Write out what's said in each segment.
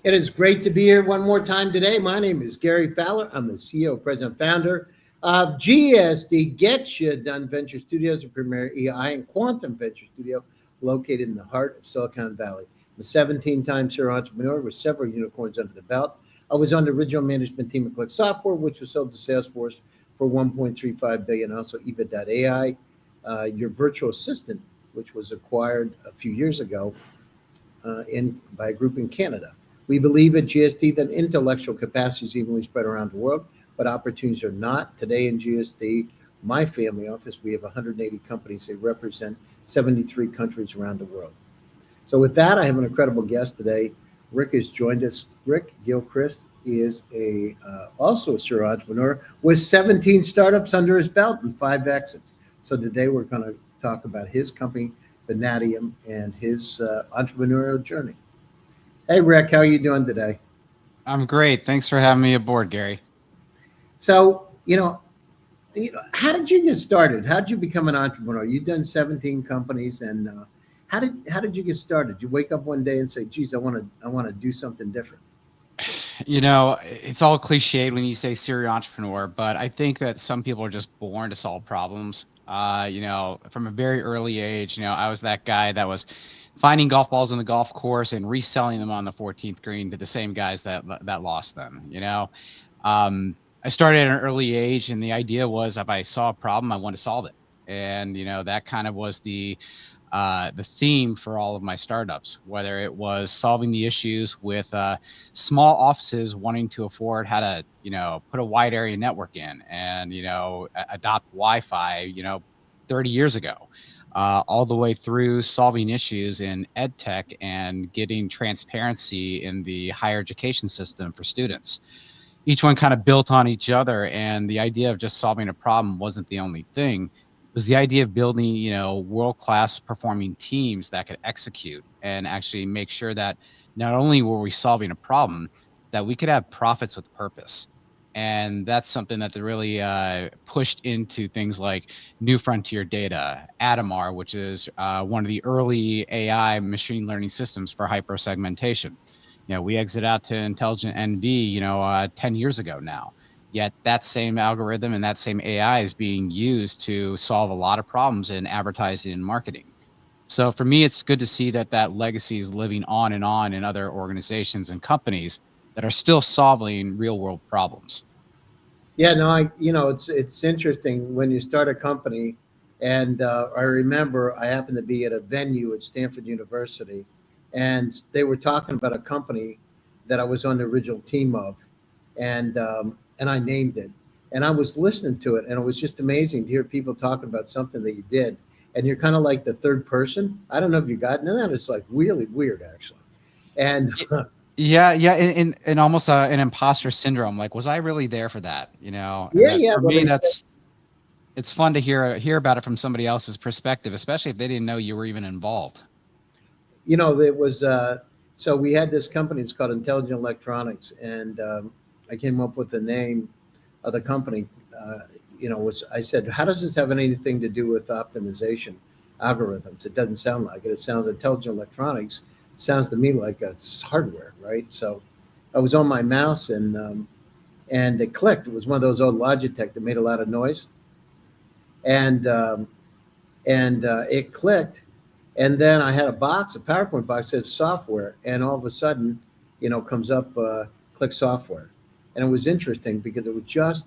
It is great to be here one more time today. My name is Gary Fowler. I'm the CEO, President, Founder of GSD, Get You Done Venture Studios, a premier EI and quantum venture studio located in the heart of Silicon Valley. I'm a 17-time serial entrepreneur with several unicorns under the belt. I was on the original management team of Click Software, which was sold to Salesforce for $1.35 billion. Also, Eva.ai, your virtual assistant, which was acquired a few years ago by a group in Canada. We believe at GSD that intellectual capacity is evenly spread around the world, but opportunities are not. Today in GSD, my family office, we have 180 companies. They represent 73 countries around the world. So with that, I have an incredible guest today. Rick has joined us. Rick Gilchrist is also a serial entrepreneur with 17 startups under his belt and 5 exits. So today we're going to talk about his company, Vanadium, and his entrepreneurial journey. Hey, Rick, how are you doing today? I'm great. Thanks for having me aboard, Gary. So, how did you get started? How did you become an entrepreneur? You've done 17 companies, and how did you get started? You wake up one day and say, "Geez, I want to do something different." It's all cliched when you say serial entrepreneur, but I think that some people are just born to solve problems. From a very early age, I was that guy that was finding golf balls on the golf course and reselling them on the 14th green to the same guys that lost them. I started at an early age, and the idea was if I saw a problem, I wanted to solve it. And that kind of was the theme for all of my startups, whether it was solving the issues with small offices wanting to afford how to, put a wide area network in and, adopt Wi-Fi, 30 years ago, all the way through solving issues in ed tech and getting transparency in the higher education system for students. Each one kind of built on each other, and the idea of just solving a problem wasn't the only thing. It was the idea of building, world-class performing teams that could execute and actually make sure that not only were we solving a problem, that we could have profits with purpose. And that's something that they really pushed into things like New Frontier Data, Atomar, which is one of the early AI machine learning systems for hypersegmentation. We exit out to Intelligent NV, 10 years ago now. Yet that same algorithm and that same AI is being used to solve a lot of problems in advertising and marketing. So for me, it's good to see that legacy is living on in other organizations and companies that are still solving real world problems. Yeah, no, it's interesting when you start a company, and I remember I happened to be at a venue at Stanford University, and they were talking about a company that I was on the original team of, and I named it, and I was listening to it, and it was just amazing to hear people talking about something that you did, and you're kind of like the third person. I don't know if you got none of that. It's like really weird, actually, and Yeah, in almost an imposter syndrome. Like, was I really there for that? And yeah, that yeah. for Well, me, they said, it's fun to hear about it from somebody else's perspective, especially if they didn't know you were even involved. it was so we had this company. It's called Intelligent Electronics, and I came up with the name of the company. Was I said, how does this have anything to do with optimization algorithms? It doesn't sound like it. It sounds intelligent electronics. Sounds to me like it's hardware, right? So I was on my mouse, and it clicked. It was one of those old Logitech that made a lot of noise, and it clicked. And then I had a PowerPoint box that said software, and all of a sudden, comes up click software, and it was interesting because it was just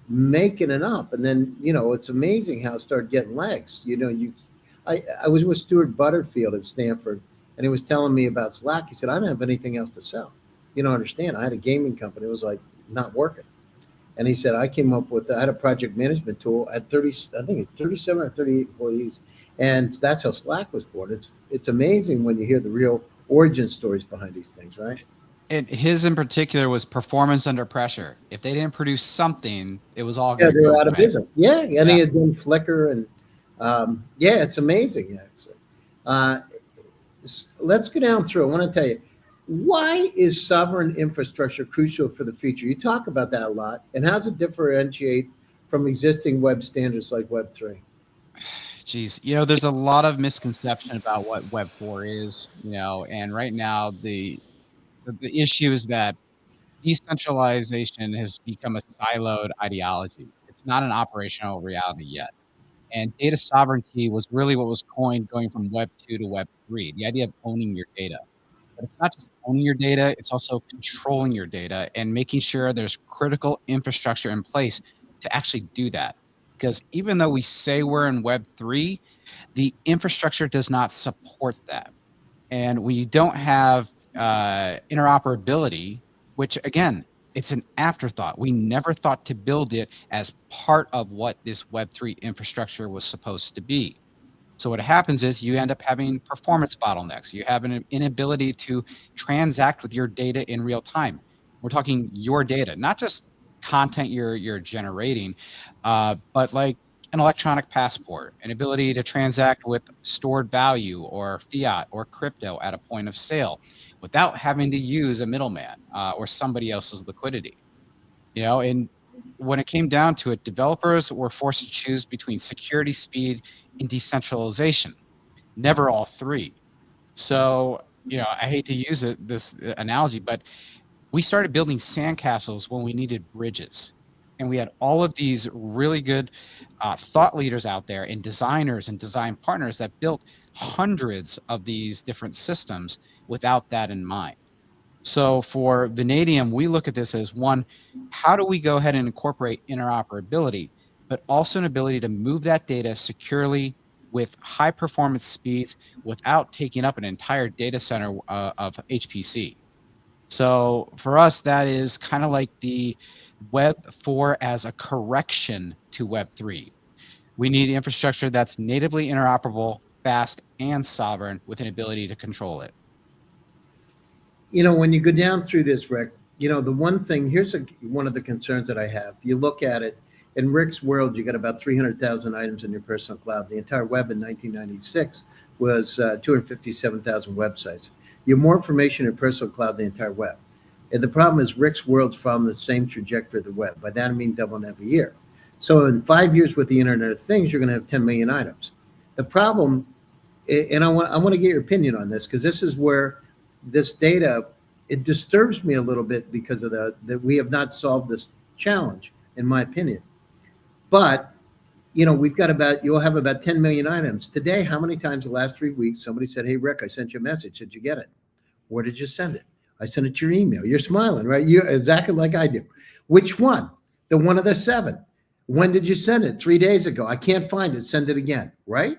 making it up, and then it's amazing how it started getting legs. I was with Stuart Butterfield at Stanford, and he was telling me about Slack. He said, I don't have anything else to sell. You don't understand. I had a gaming company. It was like not working. And he said, I had a project management tool at 30, I think it's 37 or 38 employees. And that's how Slack was born. It's amazing when you hear the real origin stories behind these things, right? And his in particular was performance under pressure. If they didn't produce something, it was all Yeah, going to they were go out of away. business. Yeah, and Yeah. he had done Flickr, and yeah, it's amazing actually. Uh, let's go down through. I want to tell you, why is sovereign infrastructure crucial for the future? You talk about that a lot, and how does it differentiate from existing web standards like Web3? Geez, there's a lot of misconception about what Web 4 is, and right now the the issue is that decentralization has become a siloed ideology. It's not an operational reality yet. And data sovereignty was really what was coined going from Web 2 to Web 3, the idea of owning your data. But it's not just owning your data, it's also controlling your data and making sure there's critical infrastructure in place to actually do that. Because even though we say we're in Web 3, the infrastructure does not support that. And when you don't have interoperability, which again, it's an afterthought. We never thought to build it as part of what this Web3 infrastructure was supposed to be. So what happens is you end up having performance bottlenecks. You have an inability to transact with your data in real time. We're talking your data, not just content you're generating, but like an electronic passport, an ability to transact with stored value or fiat or crypto at a point of sale without having to use a middleman or somebody else's liquidity. And when it came down to it, developers were forced to choose between security, speed, and decentralization, never all three. So, I hate to use this analogy, but we started building sandcastles when we needed bridges. And we had all of these really good thought leaders out there and designers and design partners that built hundreds of these different systems without that in mind. So for Vanadium, we look at this as one, how do we go ahead and incorporate interoperability, but also an ability to move that data securely with high performance speeds without taking up an entire data center of HPC. So for us, that is kind of like the Web 4 as a correction to Web 3. We need infrastructure that's natively interoperable, fast, and sovereign with an ability to control it. When you go down through this, Rick, the one thing, here's one of the concerns that I have. You look at it, in Rick's world, you got about 300,000 items in your personal cloud. The entire web in 1996 was 257,000 websites. You have more information in your personal cloud than the entire web. And the problem is Rick's world's following the same trajectory of the web. By that, I mean doubling every year. So in 5 years with the Internet of Things, you're going to have 10 million items. The problem, and I want to get your opinion on this, because this is where this data, it disturbs me a little bit because of that we have not solved this challenge, in my opinion. But you'll have about 10 million items. Today, how many times the last 3 weeks somebody said, "Hey, Rick, I sent you a message. Did you get it? Where did you send it?" I sent it to your email. You're smiling, right? You're exactly like I do. Which one? The one of the 7. When did you send it? 3 days ago. I can't find it. Send it again, right?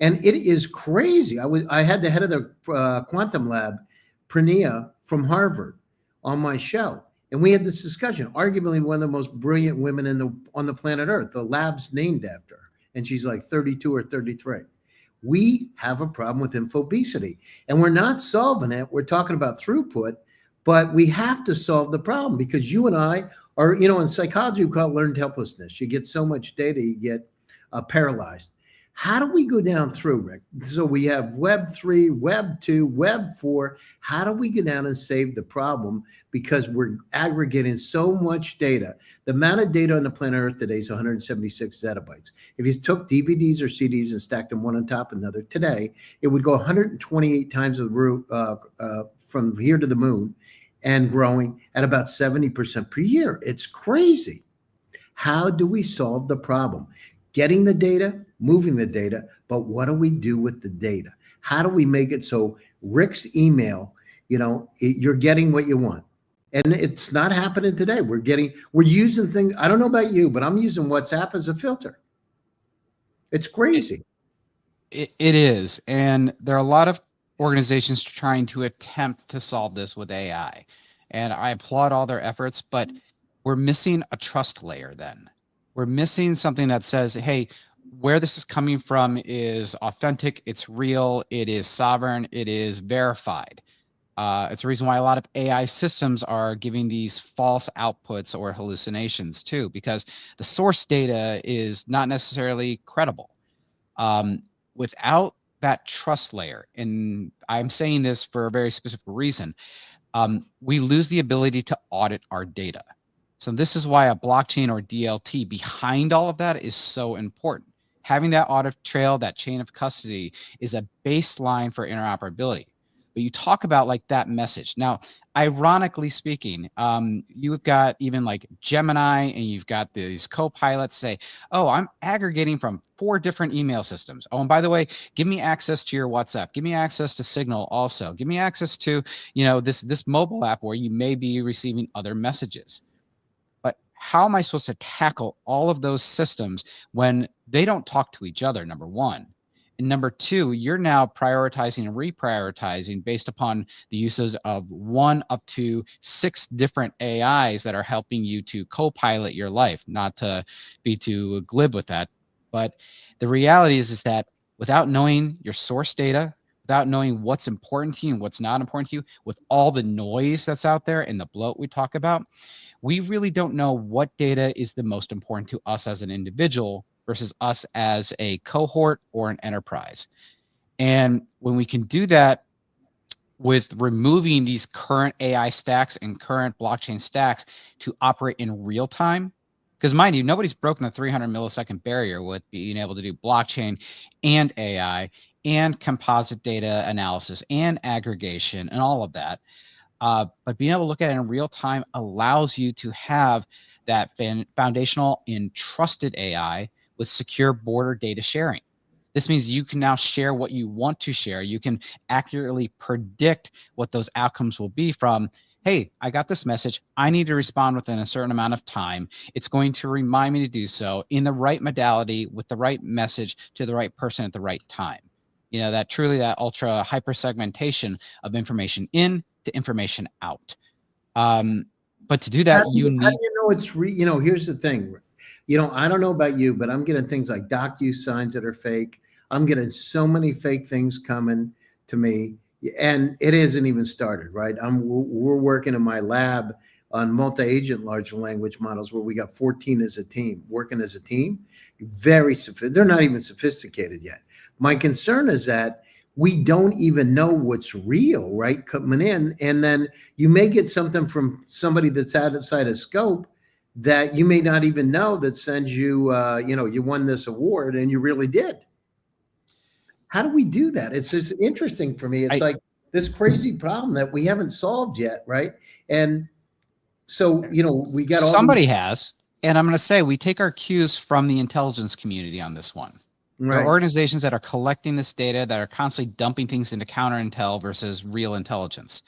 And it is crazy. I had the head of the quantum lab, Pranea from Harvard, on my show, and we had this discussion. Arguably one of the most brilliant women on the planet Earth. The lab's named after her, and she's like 32 or 33. We have a problem with infobesity, and we're not solving it. We're talking about throughput, but we have to solve the problem, because you and I are, in psychology, we call it learned helplessness. You get so much data, you get paralyzed. How do we go down through, Rick? So we have Web 3, Web 2, Web 4. How do we get down and save the problem? Because we're aggregating so much data. The amount of data on the planet Earth today is 176 zettabytes. If you took DVDs or CDs and stacked them one on top of another today, it would go 128 times the route from here to the moon, and growing at about 70% per year. It's crazy. How do we solve the problem? Getting the data, moving the data, but what do we do with the data? How do we make it so Rick's email, you're getting what you want? And it's not happening today. We're using things. I don't know about you, but I'm using WhatsApp as a filter. It's crazy. It is. And there are a lot of organizations trying to attempt to solve this with AI. And I applaud all their efforts, but we're missing a trust layer then. We're missing something that says, hey, where this is coming from is authentic, it's real, it is sovereign, it is verified. It's the reason why a lot of AI systems are giving these false outputs or hallucinations too, because the source data is not necessarily credible. Without that trust layer, and I'm saying this for a very specific reason, we lose the ability to audit our data. So this is why a blockchain or DLT behind all of that is so important. Having that audit trail, that chain of custody, is a baseline for interoperability. but you talk about like that message. Now, ironically speaking, you've got even like Gemini, and you've got these co-pilots say, oh, I'm aggregating from 4 different email systems. Oh, and by the way, give me access to your WhatsApp. Give me access to Signal also. Give me access to, this mobile app where you may be receiving other messages. But how am I supposed to tackle all of those systems when they don't talk to each other, number one? And number two, you're now prioritizing and reprioritizing based upon the uses of 1 up to 6 different AIs that are helping you to co-pilot your life. Not to be too glib with that, but the reality is that without knowing your source data, without knowing what's important to you and what's not important to you, with all the noise that's out there and the bloat we talk about, we really don't know what data is the most important to us as an individual versus us as a cohort or an enterprise. And when we can do that with removing these current AI stacks and current blockchain stacks to operate in real time, because mind you, nobody's broken the 300 millisecond barrier with being able to do blockchain and AI and composite data analysis and aggregation and all of that. But being able to look at it in real time allows you to have that foundational and trusted AI with secure border data sharing. This means you can now share what you want to share. You can accurately predict what those outcomes will be from, hey, I got this message. I need to respond within a certain amount of time. It's going to remind me to do so in the right modality with the right message to the right person at the right time. That truly that ultra hyper segmentation of information in to information out. But to do that, How do you know it's here's the thing. I don't know about you, but I'm getting things like signs that are fake. I'm getting so many fake things coming to me, and it hasn't even started, right? We're working in my lab on multi-agent large language models where we got 14 as a team, working as a team. They're not even sophisticated yet. My concern is that we don't even know what's real, right? Coming in, and then you may get something from somebody that's outside of scope that you may not even know that sends you, you won this award and you really did. How do we do that? It's just interesting for me. It's like this crazy problem that we haven't solved yet, right? And so, we got somebody has, and I'm going to say we take our cues from the intelligence community on this one. Right. There are organizations that are collecting this data that are constantly dumping things into counter intel versus real intelligence.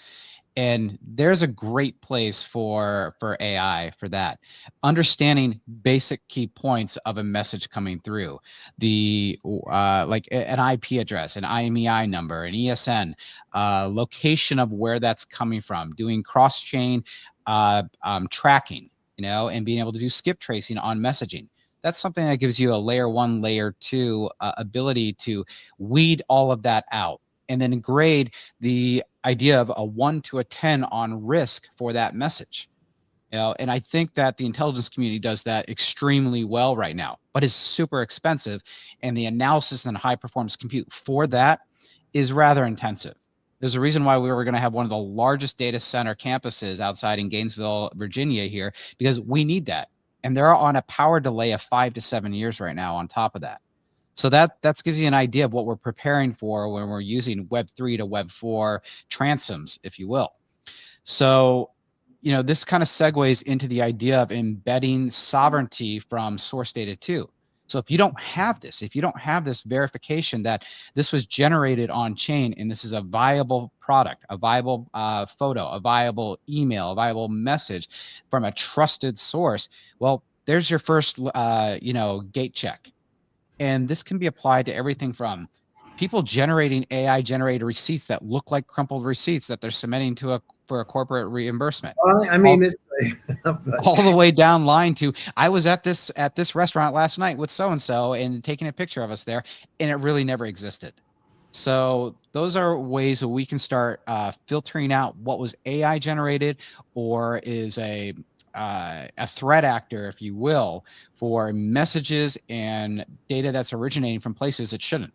And there's a great place for AI for that. Understanding basic key points of a message coming through, the like an IP address, an IMEI number, an ESN, location of where that's coming from, doing cross-chain tracking, and being able to do skip tracing on messaging. That's something that gives you a layer 1, layer 2 ability to weed all of that out and then grade the idea of a 1 to a 10 on risk for that message. And I think that the intelligence community does that extremely well right now, but it's super expensive. And the analysis and high performance compute for that is rather intensive. There's a reason why we were going to have one of the largest data center campuses outside in Gainesville, Virginia here, because we need that. And they're on a power delay of 5 to 7 years right now on top of that. So that gives you an idea of what we're preparing for when we're using Web 3 to Web 4 transoms, if you will. So, this kind of segues into the idea of embedding sovereignty from source data too. So if you don't have this verification that this was generated on chain and this is a viable product, a viable photo, a viable email, a viable message from a trusted source, well, there's your first, gate check. And this can be applied to everything from people generating AI generated receipts that look like crumpled receipts that they're submitting for a corporate reimbursement. All the way down line to, I was at this restaurant last night with so-and-so and taking a picture of us there, and it really never existed. So those are ways that we can start filtering out what was AI generated or is a threat actor, if you will, for messages and data that's originating from places it shouldn't.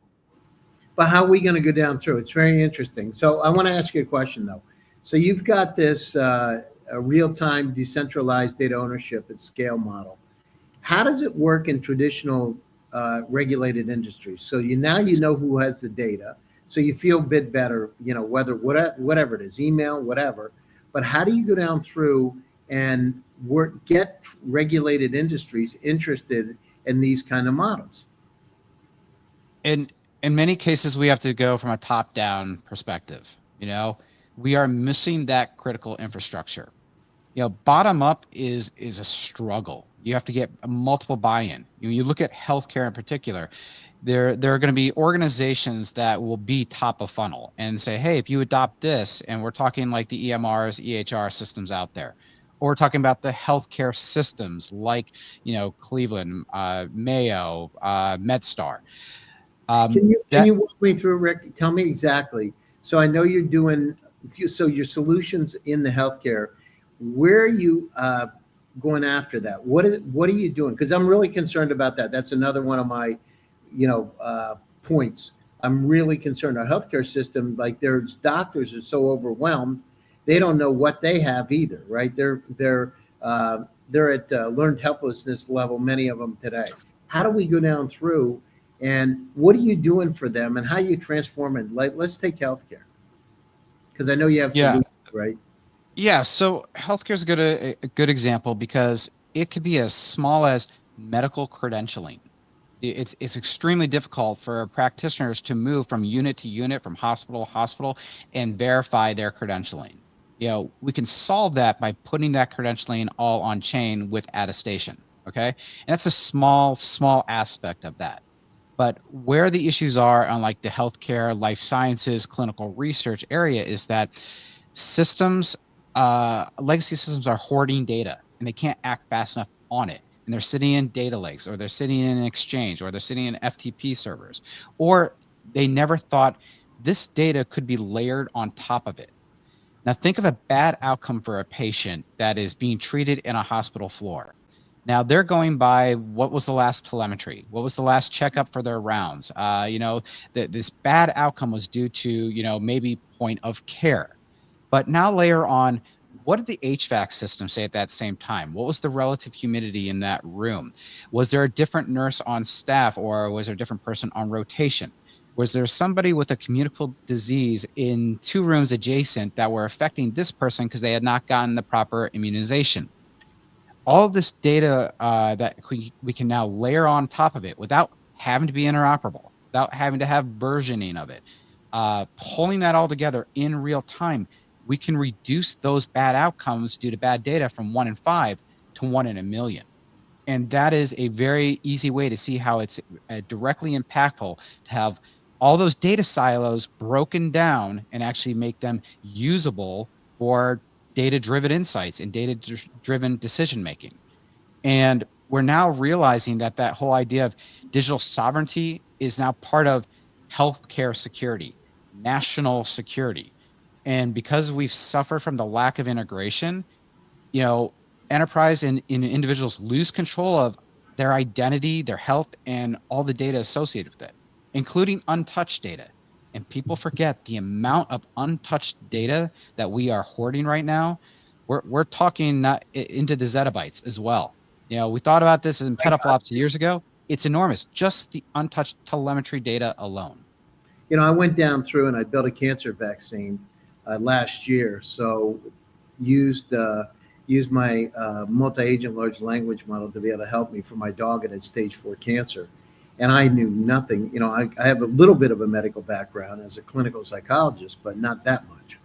But how are we going to go down through? It's very interesting. So I want to ask you a question, though. So you've got this a real-time decentralized data ownership at scale model. How does it work in traditional regulated industries? So now you know who has the data. So you feel a bit better, whatever it is, email, whatever. But how do you go down through and get regulated industries interested in these kind of models? In many cases, we have to go from a top-down perspective. We are missing that critical infrastructure. Bottom up is a struggle. You have to get a multiple buy-in. You look at healthcare in particular. There are going to be organizations that will be top of funnel and say, hey, if you adopt this, and we're talking like the EMRs, EHR systems out there, or we're talking about the healthcare systems like Cleveland, Mayo, MedStar. Can you walk me through, Rick? Tell me exactly. So I know you're doing so your solutions in the healthcare. Where are you going after that? What are you doing? Because I'm really concerned about that. That's another one of my, points. I'm really concerned. Our healthcare system, like there's doctors are so overwhelmed, they don't know what they have either, right? They're at learned helplessness level. Many of them today. How do we go down through? And what are you doing for them, and how you transform it? Like, let's take healthcare, because I know you have solutions, right? Yeah. So healthcare is a good example because it could be as small as medical credentialing. It's extremely difficult for practitioners to move from unit to unit, from hospital to hospital, and verify their credentialing. We can solve that by putting that credentialing all on chain with attestation. Okay, and that's a small aspect of that. But where the issues are on like the healthcare, life sciences, clinical research area is that systems, legacy systems are hoarding data and they can't act fast enough on it. And they're sitting in data lakes, or they're sitting in an exchange, or they're sitting in FTP servers, or they never thought this data could be layered on top of it. Now, think of a bad outcome for a patient that is being treated in a hospital floor. Now they're going by what was the last telemetry, what was the last checkup for their rounds. This bad outcome was due to maybe point of care. But now layer on, what did the HVAC system say at that same time? What was the relative humidity in that room? Was there a different nurse on staff, or was there a different person on rotation? Was there somebody with a communicable disease in 2 rooms adjacent that were affecting this person because they had not gotten the proper immunization? All of this data that we can now layer on top of it without having to be interoperable, without having to have versioning of it, pulling that all together in real time, we can reduce those bad outcomes due to bad data from 1 in 5 to 1 in a million. And that is a very easy way to see how it's directly impactful to have all those data silos broken down and actually make them usable for data-driven insights and data-driven decision making. And we're now realizing that whole idea of digital sovereignty is now part of healthcare security, national security. And because we've suffered from the lack of integration, enterprise and individuals lose control of their identity, their health, and all the data associated with it, including untouched data. And people forget the amount of untouched data that we are hoarding right now. We're talking not into the zettabytes as well. We thought about this in petaflops years ago. It's enormous, just the untouched telemetry data alone. I went down through and I built a cancer vaccine last year. So used my multi-agent large language model to be able to help me for my dog that had stage 4 cancer. And I knew nothing. I have a little bit of a medical background as a clinical psychologist, but not that much.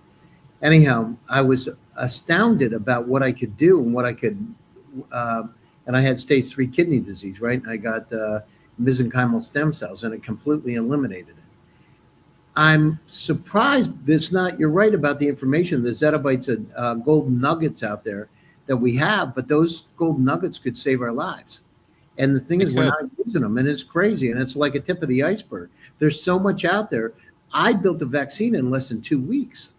Anyhow, I was astounded about what I could do and what I could. And I had stage 3 kidney disease, right? And I got mesenchymal stem cells, and it completely eliminated it. I'm surprised you're right about the information, the zettabytes of golden nuggets out there that we have, but those golden nuggets could save our lives. And the thing is, we're not using them, and it's crazy, and it's like a tip of the iceberg. There's so much out there. I built a vaccine in less than 2 weeks.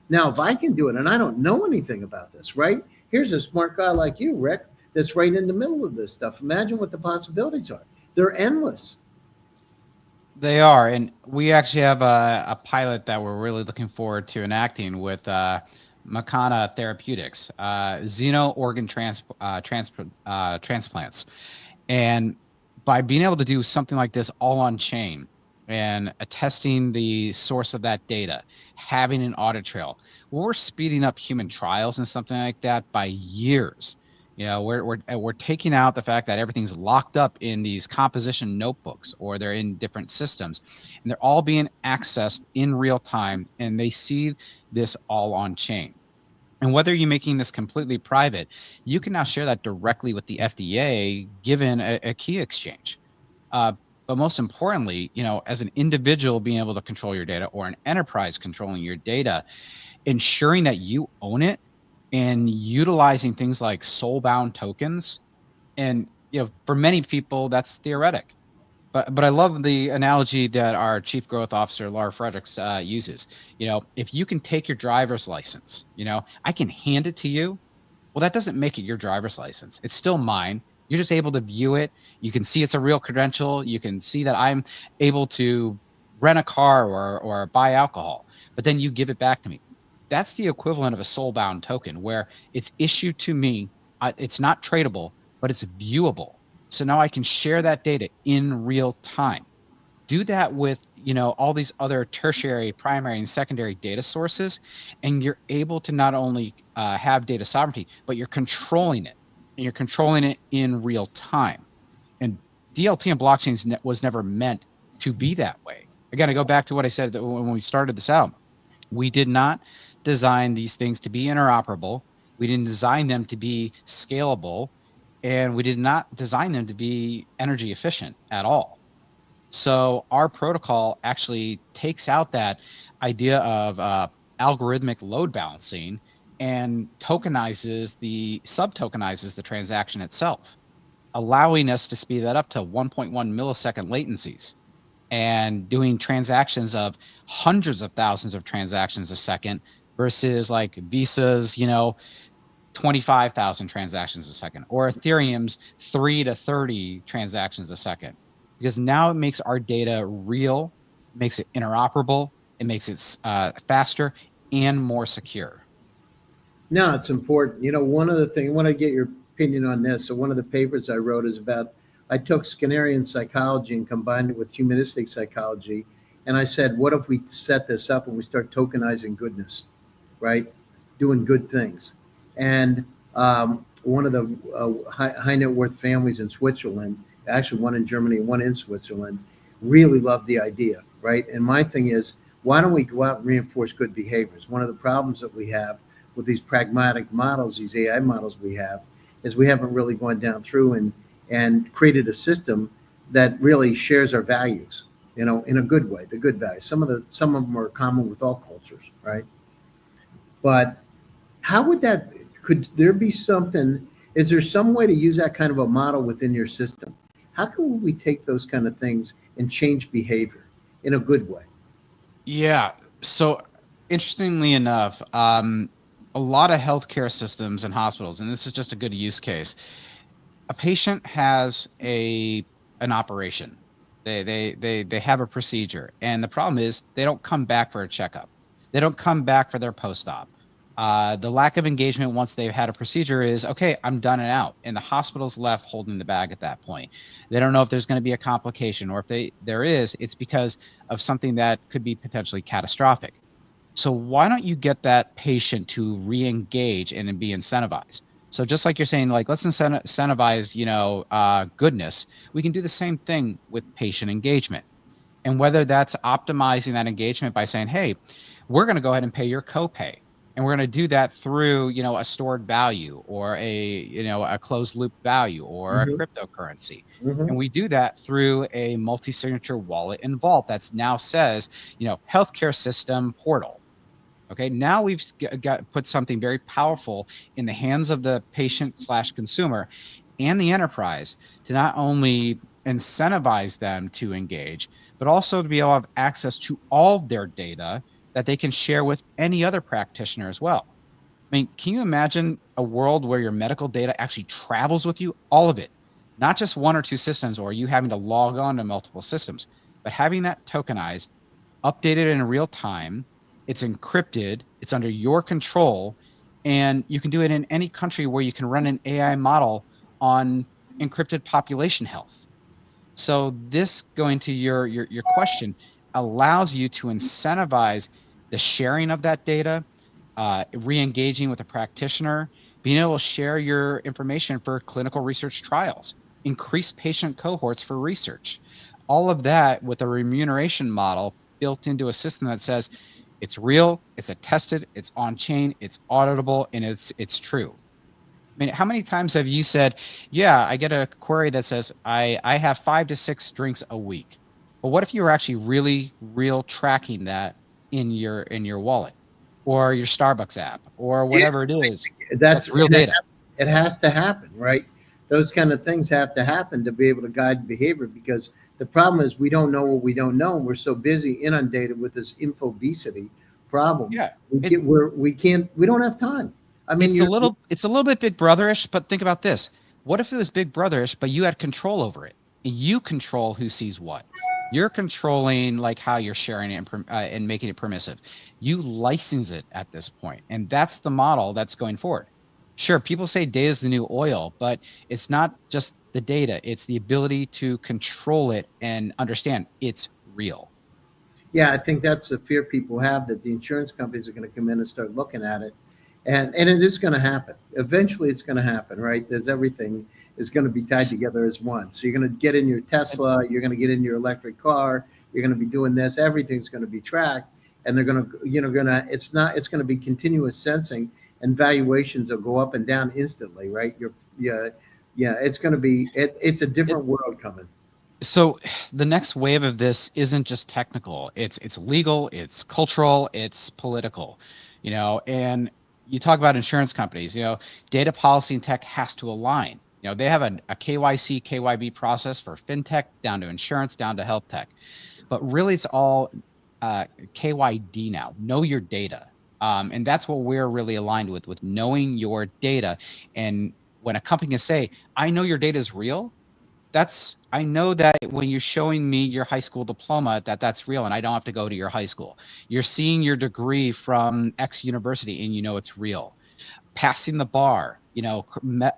Now, if I can do it, and I don't know anything about this, right? Here's a smart guy like you, Rick, that's right in the middle of this stuff. Imagine what the possibilities are. They're endless. They are, and we actually have a pilot that we're really looking forward to enacting with Makana Therapeutics, xeno organ transplants. And by being able to do something like this all on chain, and attesting the source of that data, having an audit trail. We're speeding up human trials and something like that by years. We're taking out the fact that everything's locked up in these composition notebooks, or they're in different systems, and they're all being accessed in real time, and they see this all on chain. And whether you're making this completely private, you can now share that directly with the FDA, given a key exchange. Uh, but most importantly, as an individual being able to control your data, or an enterprise controlling your data, ensuring that you own it and utilizing things like soul-bound tokens. And for many people, that's theoretic. But I love the analogy that our chief growth officer, Laura Fredericks, uses. If you can take your driver's license, I can hand it to you. Well, that doesn't make it your driver's license. It's still mine. You're just able to view it. You can see it's a real credential. You can see that I'm able to rent a car or buy alcohol, but then you give it back to me. That's the equivalent of a soul-bound token, where it's issued to me. It's not tradable, but it's viewable. So now I can share that data in real time. Do that with all these other tertiary, primary, and secondary data sources, and you're able to not only have data sovereignty, but you're controlling it, and you're controlling it in real time. And DLT and blockchains was never meant to be that way. Again, I go back to what I said when we started this out. We did not design these things to be interoperable. We didn't design them to be scalable, and we did not design them to be energy efficient at all. So our protocol actually takes out that idea of algorithmic load balancing and subtokenizes the transaction itself, allowing us to speed that up to 1.1 millisecond latencies, and doing transactions of hundreds of thousands of transactions a second versus like Visa's, 25,000 transactions a second, or Ethereum's 3 to 30 transactions a second. Because now it makes our data real, makes it interoperable, it makes it faster and more secure. No, it's important. One of the things, I want to get your opinion on this. So one of the papers I wrote is about, I took Skinnerian psychology and combined it with humanistic psychology. And I said, what if we set this up and we start tokenizing goodness, right? Doing good things. And one of the high net worth families in Switzerland, actually one in Germany and one in Switzerland, really loved the idea, right? And my thing is, why don't we go out and reinforce good behaviors? One of the problems that we have with these pragmatic models, these AI models we have, is we haven't really gone down through and created a system that really shares our values, in a good way, the good values. Some of them are common with all cultures, right? But how would that, could there be something, is there some way to use that kind of a model within your system? How can we take those kind of things and change behavior in a good way? Yeah. So interestingly enough, a lot of healthcare systems and hospitals, and this is just a good use case. A patient has an operation. They have a procedure, and the problem is they don't come back for a checkup. They don't come back for their post-op. The lack of engagement once they've had a procedure is, okay, I'm done and out. And the hospital's left holding the bag at that point. They don't know if there's going to be a complication, or if there is, it's because of something that could be potentially catastrophic. So why don't you get that patient to re-engage and be incentivized? So just like you're saying, like, let's incentivize, goodness. We can do the same thing with patient engagement. And whether that's optimizing that engagement by saying, hey, we're going to go ahead and pay your copay. And we're going to do that through, a stored value, or a closed loop value, or a cryptocurrency. And we do that through a multi-signature wallet and vault that's now says, healthcare system portal. Okay, now we've put something very powerful in the hands of the patient/consumer and the enterprise to not only incentivize them to engage, but also to be able to have access to all their data that they can share with any other practitioner as well. I mean, can you imagine a world where your medical data actually travels with you, all of it, not just one or two systems, or you having to log on to multiple systems, but having that tokenized, updated in real time, it's encrypted, it's under your control, and you can do it in any country where you can run an AI model on encrypted population health. So this, going to your question, allows you to incentivize the sharing of that data, re-engaging with a practitioner, being able to share your information for clinical research trials, increase patient cohorts for research. All of that with a remuneration model built into a system that says it's real, it's attested, it's on chain, it's auditable, and it's true. I mean, how many times have you said, yeah, I get a query that says I have 5 to 6 drinks a week. But what if you were actually really real tracking that in your wallet or your Starbucks app or Yeah, whatever it is? that's That's real and data. it has to happen, right? Those kind of things have to happen to be able to guide behavior, because the problem is we don't know what we don't know, and we're so busy inundated with this infobesity problem. Yeah. We don't have time. I mean, It's a little bit Big Brotherish, but think about this. What if it was Big Brotherish, but you had control over it? You control who sees what. You're controlling like how you're sharing it and making it permissive. You license it at this point, and that's the model that's going forward. Sure, people say data is the new oil, but it's not just the data. It's the ability to control it and understand it's real. yeah, I think that's the fear people have, that the insurance companies are going to come in and start looking at it, and it is going to happen. Eventually, it's going to happen, right? There's everything is going to be tied together as one. So you're going to get in your Tesla, you're going to get in your electric car, you're going to be doing this. Everything's going to be tracked, and they're going to, it's going to be continuous sensing, and valuations will go up and down instantly, right? Yeah, yeah, it's going to be, it's a different world coming. So the next wave of this isn't just technical. It's legal, it's cultural, it's political, and you talk about insurance companies, data policy and tech has to align. They have a KYC, KYB process for fintech down to insurance, down to health tech. But really it's all KYD now, know your data. And that's what we're really aligned with knowing your data. And when a company can say, I know your data is real, I know that when you're showing me your high school diploma, that's real, and I don't have to go to your high school. You're seeing your degree from X university, and you know it's real. Passing the bar,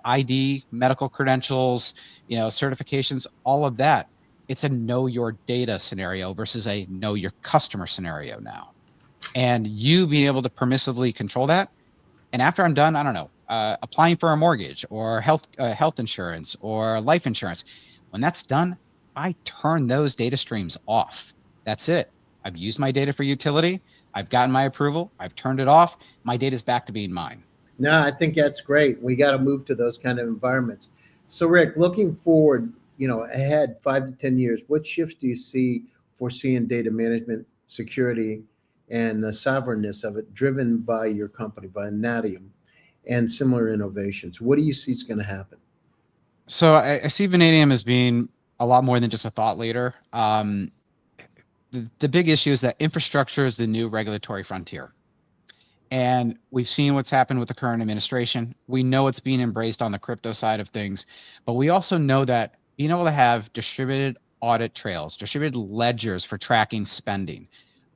ID, medical credentials, certifications, all of that. It's a know your data scenario versus a know your customer scenario now. And you being able to permissively control that. And after I'm done, I don't know, applying for a mortgage or health insurance or life insurance. When that's done, I turn those data streams off. That's it. I've used my data for utility. I've gotten my approval. I've turned it off. My data is back to being mine. No, I think that's great. We got to move to those kind of environments. So, Rick, looking forward, ahead 5 to 10 years, what shifts do you foresee in data management, security, and the sovereignness of it, driven by your company, by Natium, and similar innovations? What do you see is going to happen? So I see Vanadium as being a lot more than just a thought leader. The big issue is that infrastructure is the new regulatory frontier. And we've seen what's happened with the current administration. We know it's being embraced on the crypto side of things, but we also know that being able to have distributed audit trails, distributed ledgers for tracking spending,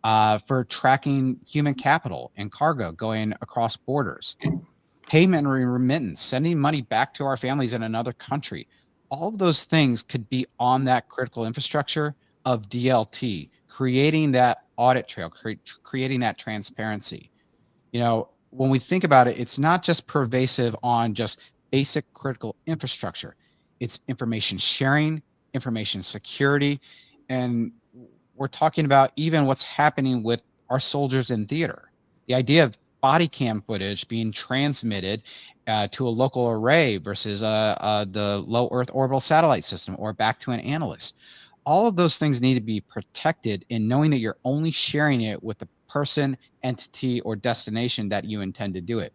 for tracking human capital and cargo going across borders, payment and remittance, sending money back to our families in another country. All of those things could be on that critical infrastructure of DLT, creating that audit trail, creating that transparency. When we think about it, it's not just pervasive on just basic critical infrastructure. It's information sharing, information security, and we're talking about even what's happening with our soldiers in theater. The idea of body cam footage being transmitted to a local array versus the low Earth orbital satellite system or back to an analyst. All of those things need to be protected in knowing that you're only sharing it with the person, entity, or destination that you intend to do it.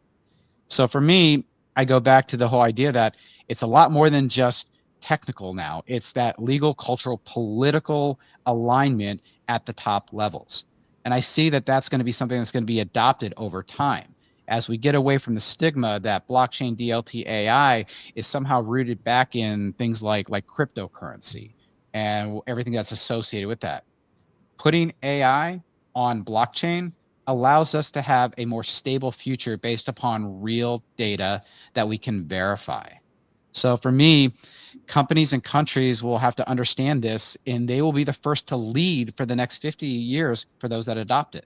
So for me, I go back to the whole idea that it's a lot more than just technical now. It's that legal, cultural, political alignment at the top levels. And I see that that's going to be something that's going to be adopted over time as we get away from the stigma that blockchain DLT AI is somehow rooted back in things like cryptocurrency and everything that's associated with that. Putting AI on blockchain allows us to have a more stable future based upon real data that we can verify. So for me, companies and countries will have to understand this, and they will be the first to lead for the next 50 years for those that adopt it.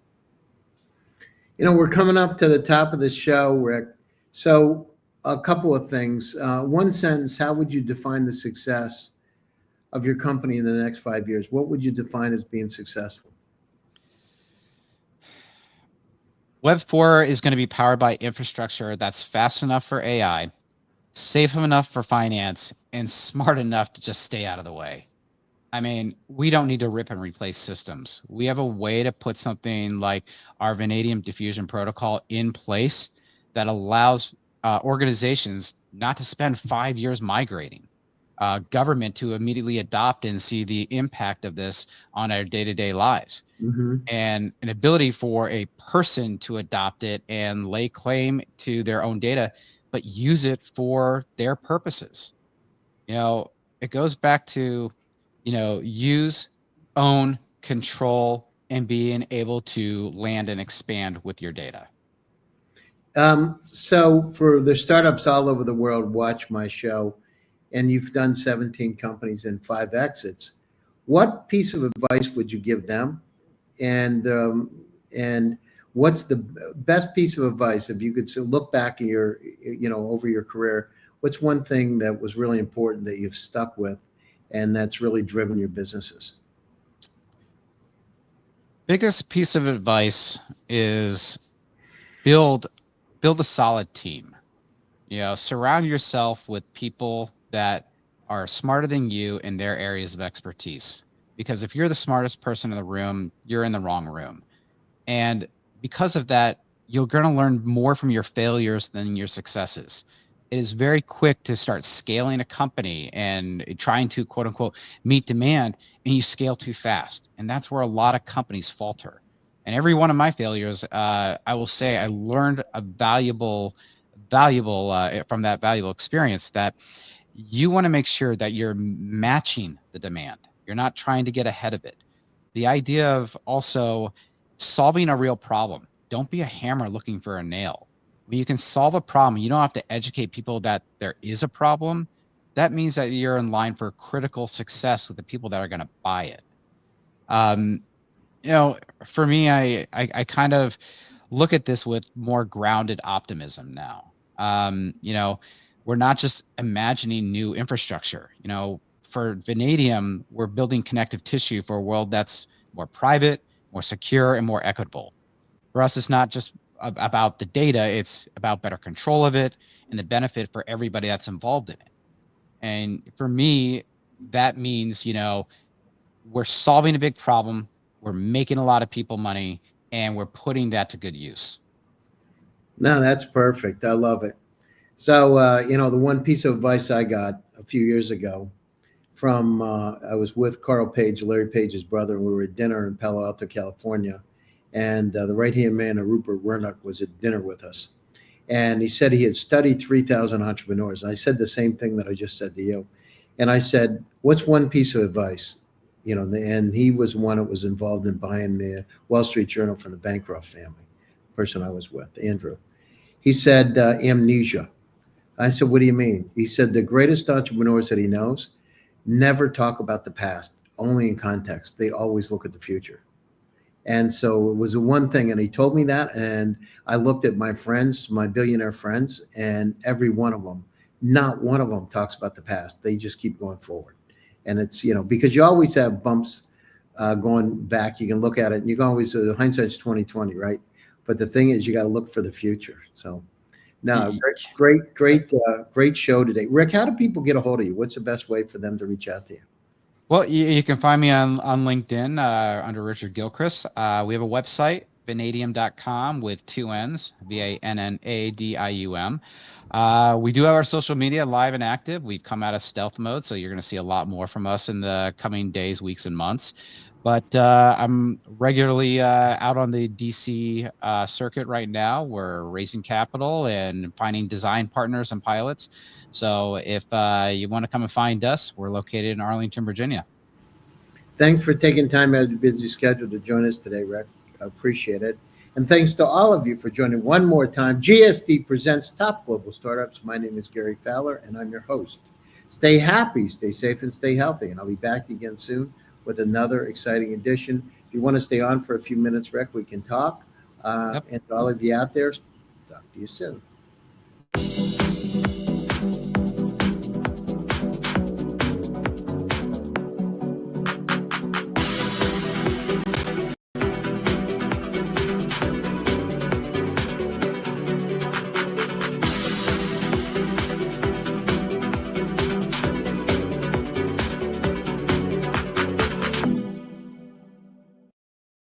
We're coming up to the top of the show, Rick. So, a couple of things. One sentence, how would you define the success of your company in the next 5 years? What would you define as being successful? Web 4 is going to be powered by infrastructure that's fast enough for AI, safe enough for finance, and smart enough to just stay out of the way. I mean, we don't need to rip and replace systems. We have a way to put something like our vanadium diffusion protocol in place that allows organizations not to spend 5 years migrating, government to immediately adopt and see the impact of this on our day-to-day lives, Mm-hmm. and an ability for a person to adopt it and lay claim to their own data, but use it for their purposes. It goes back to, use, own, control, and being able to land and expand with your data. So, for the startups all over the world, watch my show, and you've done 17 companies and 5 exits. What piece of advice would you give them? And what's the best piece of advice if you could look back at your, over your career? What's one thing that was really important that you've stuck with, and that's really driven your businesses? Biggest piece of advice is build a solid team. Surround yourself with people that are smarter than you in their areas of expertise. Because if you're the smartest person in the room, you're in the wrong room. And because of that, you're going to learn more from your failures than your successes. It is very quick to start scaling a company and trying to, quote unquote, meet demand, and you scale too fast. And that's where a lot of companies falter. And every one of my failures, I will say I learned a valuable from that valuable experience, that you want to make sure that you're matching the demand. You're not trying to get ahead of it. The idea of also solving a real problem. Don't be a hammer looking for a nail. When you can solve a problem, you don't have to educate people that there is a problem. That means that you're in line for critical success with the people that are going to buy it. Um, for me, I kind of look at this with more grounded optimism now. We're not just imagining new infrastructure. For vanadium, we're building connective tissue for a world that's more private, more secure, and more equitable. For us, it's not just about the data, it's about better control of it and the benefit for everybody that's involved in it. And for me, that means, we're solving a big problem, we're making a lot of people money, and we're putting that to good use. No, that's perfect. I love it. So, the one piece of advice I got a few years ago from, I was with Carl Page, Larry Page's brother, and we were at dinner in Palo Alto, California. And the right hand man of Rupert Murdoch was at dinner with us. And he said he had studied 3,000 entrepreneurs. I said the same thing that I just said to you. And I said, what's one piece of advice? And he was one that was involved in buying the Wall Street Journal from the Bancroft family, the person I was with, Andrew. He said, amnesia. I said, what do you mean? He said, the greatest entrepreneurs that he knows never talk about the past, only in context. They always look at the future. And so it was the one thing. And he told me that. And I looked at my friends, my billionaire friends, and every one of them, not one of them talks about the past. They just keep going forward. And it's, because you always have bumps going back. You can look at it and you can always, hindsight's 2020, right? But the thing is, you got to look for the future. So, no, great show today. Rick, how do people get a hold of you? What's the best way for them to reach out to you? Well, you can find me on LinkedIn under Richard Gilchrist. We have a website, vanadium.com with 2 N's, VANNADIUM. We do have our social media live and active. We've come out of stealth mode, so you're going to see a lot more from us in the coming days, weeks, and months. But I'm regularly out on the DC circuit right now. We're raising capital and finding design partners and pilots. So if you want to come and find us, we're located in Arlington, Virginia. Thanks for taking time out of your busy schedule to join us today, Rick. I appreciate it. And thanks to all of you for joining one more time. GSD presents Top Global Startups. My name is Gary Fowler, and I'm your host. Stay happy, stay safe, and stay healthy. And I'll be back again soon with another exciting edition. If you want to stay on for a few minutes, Rick, we can talk. Yep. And to all of you out there, talk to you soon.